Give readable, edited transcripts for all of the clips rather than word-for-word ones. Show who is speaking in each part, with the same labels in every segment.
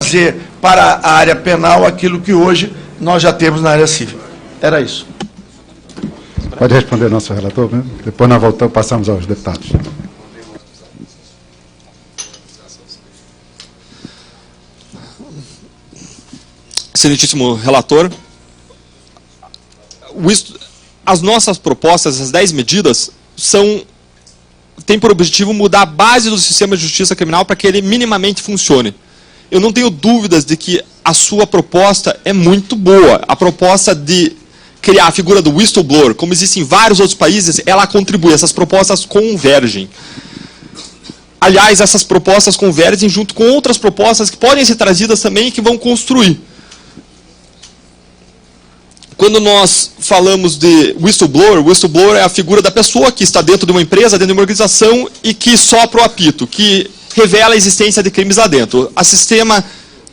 Speaker 1: trazer para a área penal aquilo que hoje nós já temos na área civil. Era isso.
Speaker 2: Pode responder nosso relator, né? Depois nós voltamos, passamos aos deputados.
Speaker 3: Excelentíssimo relator, as nossas propostas, as 10 medidas, têm por objetivo mudar a base do sistema de justiça criminal para que ele minimamente funcione. Eu não tenho dúvidas de que a sua proposta é muito boa. A proposta de criar a figura do whistleblower, como existe em vários outros países, ela contribui, essas propostas convergem. Aliás, essas propostas convergem junto com outras propostas que podem ser trazidas também e que vão construir. Quando nós falamos de whistleblower é a figura da pessoa que está dentro de uma empresa, dentro de uma organização e que sopra o apito, que revela a existência de crimes lá dentro.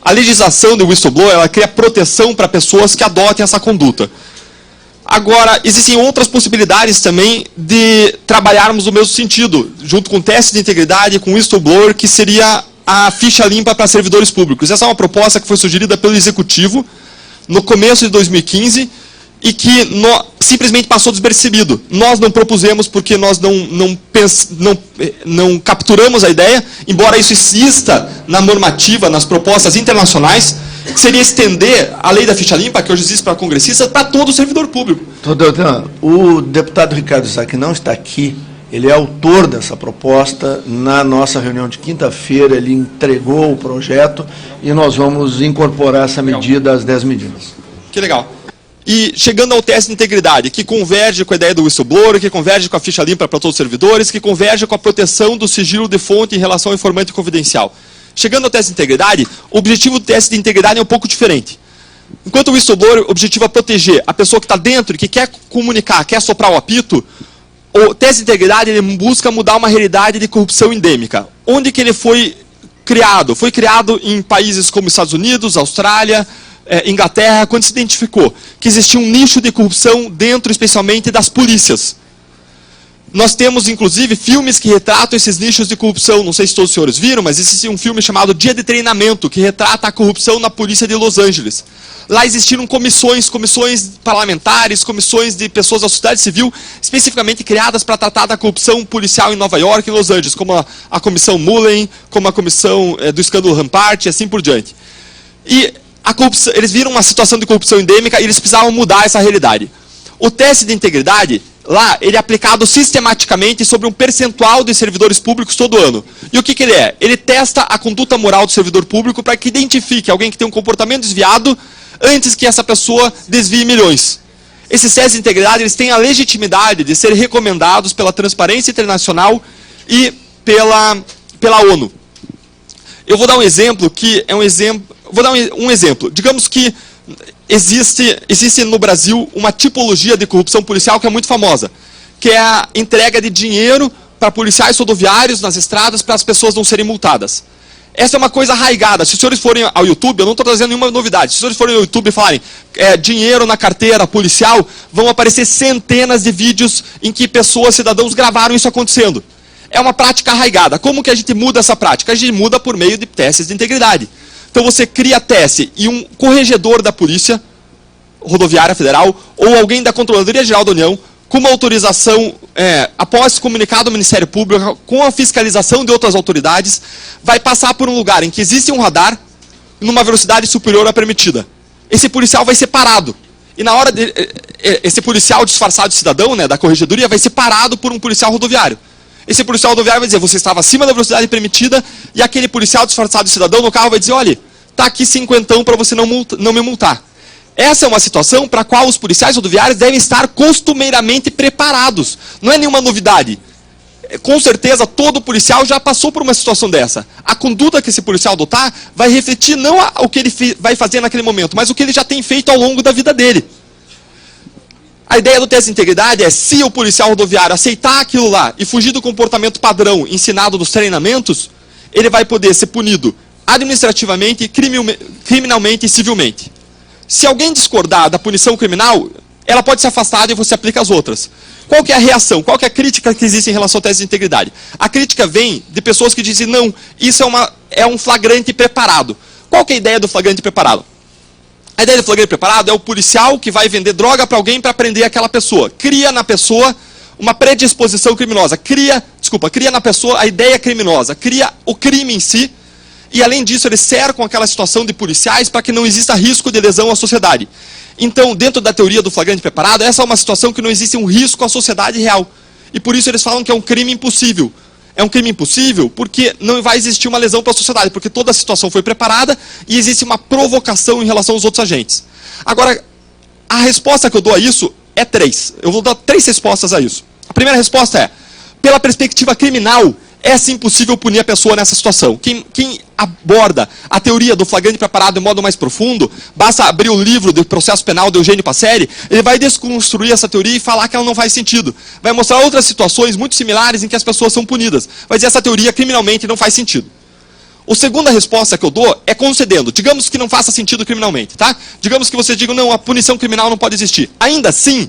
Speaker 3: A legislação do whistleblower, ela cria proteção para pessoas que adotem essa conduta. Agora, existem outras possibilidades também de trabalharmos no mesmo sentido, junto com o teste de integridade, com o whistleblower, que seria a ficha limpa para servidores públicos. Essa é uma proposta que foi sugerida pelo Executivo no começo de 2015 e que simplesmente passou despercebido. Nós não propusemos porque nós não capturamos a ideia, embora isso exista na normativa, nas propostas internacionais, que seria estender a lei da ficha limpa, que hoje existe para congressistas, para todo o servidor público.
Speaker 1: O deputado Ricardo Isaac não está aqui, ele é autor dessa proposta. Na nossa reunião de quinta-feira, ele entregou o projeto e nós vamos incorporar essa medida às 10 medidas.
Speaker 3: Que legal. E chegando ao teste de integridade, que converge com a ideia do whistleblower, que converge com a ficha limpa para todos os servidores, que converge com a proteção do sigilo de fonte em relação ao informante confidencial. Chegando ao teste de integridade, o objetivo do teste de integridade é um pouco diferente. Enquanto o whistleblower, o objetivo é proteger a pessoa que está dentro e que quer comunicar, quer soprar o apito, o teste de integridade ele busca mudar uma realidade de corrupção endêmica. Onde que ele foi criado? Foi criado em países como Estados Unidos, Austrália, Inglaterra, quando se identificou que existia um nicho de corrupção dentro, especialmente, das polícias. Nós temos, inclusive, filmes que retratam esses nichos de corrupção. Não sei se todos os senhores viram, mas existe um filme chamado Dia de Treinamento, que retrata a corrupção na polícia de Los Angeles. Lá existiram comissões parlamentares, comissões de pessoas da sociedade civil, especificamente criadas para tratar da corrupção policial em Nova York e Los Angeles, como a comissão Mullen, como a comissão do escândalo Rampart e assim por diante. E eles viram uma situação de corrupção endêmica e eles precisavam mudar essa realidade. O teste de integridade, lá, ele é aplicado sistematicamente sobre um percentual de servidores públicos todo ano. E o que ele é? Ele testa a conduta moral do servidor público para que identifique alguém que tem um comportamento desviado antes que essa pessoa desvie milhões. Esses testes de integridade, eles têm a legitimidade de ser recomendados pela Transparência Internacional e pela ONU. Eu vou dar um exemplo que é um exemplo... Vou dar um exemplo. Digamos que existe no Brasil uma tipologia de corrupção policial que é muito famosa, que é a entrega de dinheiro para policiais rodoviários nas estradas para as pessoas não serem multadas. Essa é uma coisa arraigada. Se os senhores forem ao YouTube, eu não estou trazendo nenhuma novidade, se os senhores forem ao YouTube e falarem dinheiro na carteira policial, vão aparecer centenas de vídeos em que pessoas, cidadãos, gravaram isso acontecendo. É uma prática arraigada. Como que a gente muda essa prática? A gente muda por meio de testes de integridade. Então você cria teste e um corregedor da Polícia Rodoviária Federal ou alguém da Controladoria Geral da União, com uma autorização, após comunicado do Ministério Público, com a fiscalização de outras autoridades, vai passar por um lugar em que existe um radar numa velocidade superior à permitida. Esse policial vai ser parado. E na hora esse policial disfarçado de cidadão, da corregedoria, vai ser parado por um policial rodoviário. Esse policial rodoviário vai dizer, você estava acima da velocidade permitida, e aquele policial disfarçado de cidadão no carro vai dizer, olha, está aqui 50 para você não me multar. Essa é uma situação para a qual os policiais rodoviários devem estar costumeiramente preparados. Não é nenhuma novidade. Com certeza, todo policial já passou por uma situação dessa. A conduta que esse policial adotar vai refletir não o que ele vai fazer naquele momento, mas o que ele já tem feito ao longo da vida dele. A ideia do teste de integridade é, se o policial rodoviário aceitar aquilo lá e fugir do comportamento padrão ensinado nos treinamentos, ele vai poder ser punido administrativamente, criminalmente e civilmente. Se alguém discordar da punição criminal, ela pode ser afastada e você aplica as outras. Qual que é a reação? Qual que é a crítica que existe em relação ao teste de integridade? A crítica vem de pessoas que dizem, não, isso é um flagrante preparado. Qual que é a ideia do flagrante preparado? A ideia do flagrante preparado é o policial que vai vender droga para alguém para prender aquela pessoa. Cria na pessoa uma predisposição criminosa. Cria na pessoa a ideia criminosa. Cria o crime em si. E, além disso, eles cercam aquela situação de policiais para que não exista risco de lesão à sociedade. Então, dentro da teoria do flagrante preparado, essa é uma situação que não existe um risco à sociedade real. E por isso eles falam que é um crime impossível. É um crime impossível porque não vai existir uma lesão para a sociedade, porque toda a situação foi preparada e existe uma provocação em relação aos outros agentes. Agora, a resposta que eu dou a isso é 3. Eu vou dar 3 respostas a isso. A primeira resposta é, pela perspectiva criminal, é sim possível punir a pessoa nessa situação. Quem aborda a teoria do flagrante preparado de modo mais profundo, basta abrir o livro do processo penal de Eugênio Passeri, ele vai desconstruir essa teoria e falar que ela não faz sentido. Vai mostrar outras situações muito similares em que as pessoas são punidas. Vai dizer que essa teoria criminalmente não faz sentido. A segunda resposta que eu dou é concedendo. Digamos que não faça sentido criminalmente, tá? Digamos que você diga, não, a punição criminal não pode existir. Ainda assim,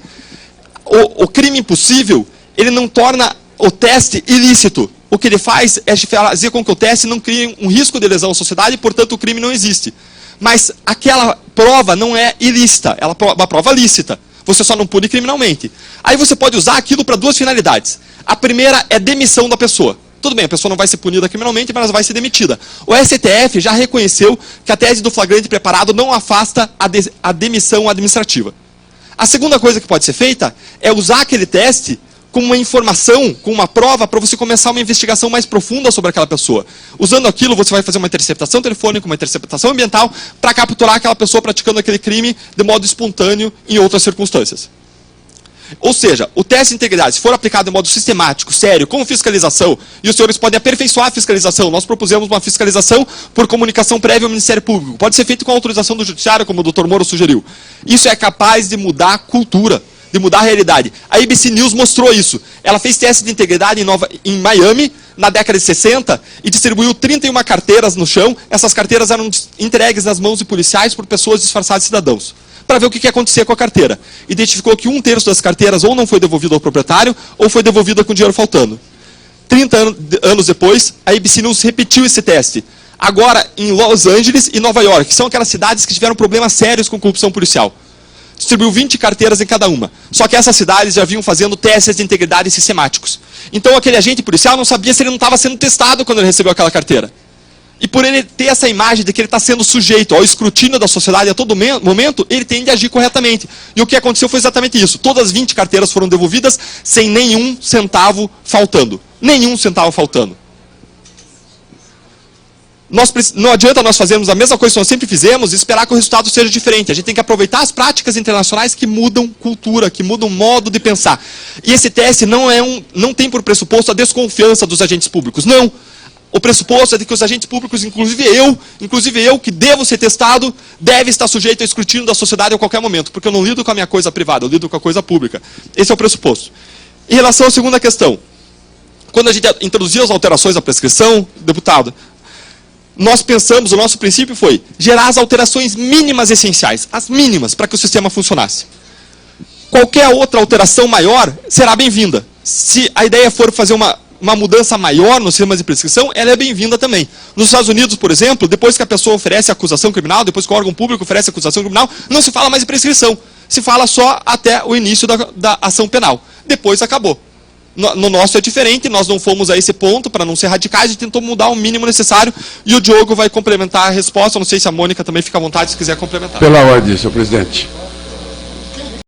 Speaker 3: o crime impossível, ele não torna o teste ilícito. O que ele faz é fazer com que o teste não crie um risco de lesão à sociedade e, portanto, o crime não existe. Mas aquela prova não é ilícita, ela é uma prova lícita. Você só não pune criminalmente. Aí você pode usar aquilo para 2 finalidades. A primeira é demissão da pessoa. Tudo bem, a pessoa não vai ser punida criminalmente, mas ela vai ser demitida. O STF já reconheceu que a tese do flagrante preparado não afasta a demissão administrativa. A segunda coisa que pode ser feita é usar aquele teste como uma informação, com uma prova, para você começar uma investigação mais profunda sobre aquela pessoa. Usando aquilo, você vai fazer uma interceptação telefônica, uma interceptação ambiental, para capturar aquela pessoa praticando aquele crime de modo espontâneo em outras circunstâncias. Ou seja, o teste de integridade, se for aplicado de modo sistemático, sério, com fiscalização, e os senhores podem aperfeiçoar a fiscalização, nós propusemos uma fiscalização por comunicação prévia ao Ministério Público. Pode ser feito com autorização do Judiciário, como o Dr. Moro sugeriu. Isso é capaz de mudar a cultura, de mudar a realidade. A ABC News mostrou isso. Ela fez teste de integridade em Miami, na década de 60, e distribuiu 31 carteiras no chão. Essas carteiras eram entregues nas mãos de policiais por pessoas disfarçadas de cidadãos, para ver o que acontecia com a carteira. Identificou que 1/3 das carteiras ou não foi devolvido ao proprietário, ou foi devolvida com dinheiro faltando. 30 anos depois, a ABC News repetiu esse teste. Agora em Los Angeles e Nova York, que são aquelas cidades que tiveram problemas sérios com corrupção policial. Distribuiu 20 carteiras em cada uma. Só que essas cidades já vinham fazendo testes de integridade sistemáticos. Então aquele agente policial não sabia se ele não estava sendo testado quando ele recebeu aquela carteira. E por ele ter essa imagem de que ele está sendo sujeito ao escrutínio da sociedade a todo momento, ele tende a agir corretamente. E o que aconteceu foi exatamente isso. Todas as 20 carteiras foram devolvidas sem nenhum centavo faltando. Nenhum centavo faltando. Não adianta nós fazermos a mesma coisa que nós sempre fizemos e esperar que o resultado seja diferente. A gente tem que aproveitar as práticas internacionais que mudam cultura, que mudam modo de pensar. E esse teste não tem por pressuposto a desconfiança dos agentes públicos. Não. O pressuposto é de que os agentes públicos, inclusive eu, que devo ser testado, deve estar sujeito ao escrutínio da sociedade a qualquer momento, porque eu não lido com a minha coisa privada, eu lido com a coisa pública. Esse é o pressuposto. Em relação à segunda questão, quando a gente introduziu as alterações à prescrição, deputado, nós pensamos, o nosso princípio foi gerar as alterações mínimas essenciais, as mínimas, para que o sistema funcionasse. Qualquer outra alteração maior será bem-vinda. Se a ideia for fazer uma mudança maior no sistema de prescrição, ela é bem-vinda também. Nos Estados Unidos, por exemplo, depois que a pessoa oferece acusação criminal, depois que o órgão público oferece acusação criminal, não se fala mais em prescrição. Se fala só até o início da ação penal. Depois acabou. No nosso é diferente, nós não fomos a esse ponto, para não ser radicais, a gente tentou mudar o mínimo necessário, e o Diogo vai complementar a resposta. Não sei se a Mônica também fica à vontade, se quiser complementar.
Speaker 4: Pela ordem, senhor presidente.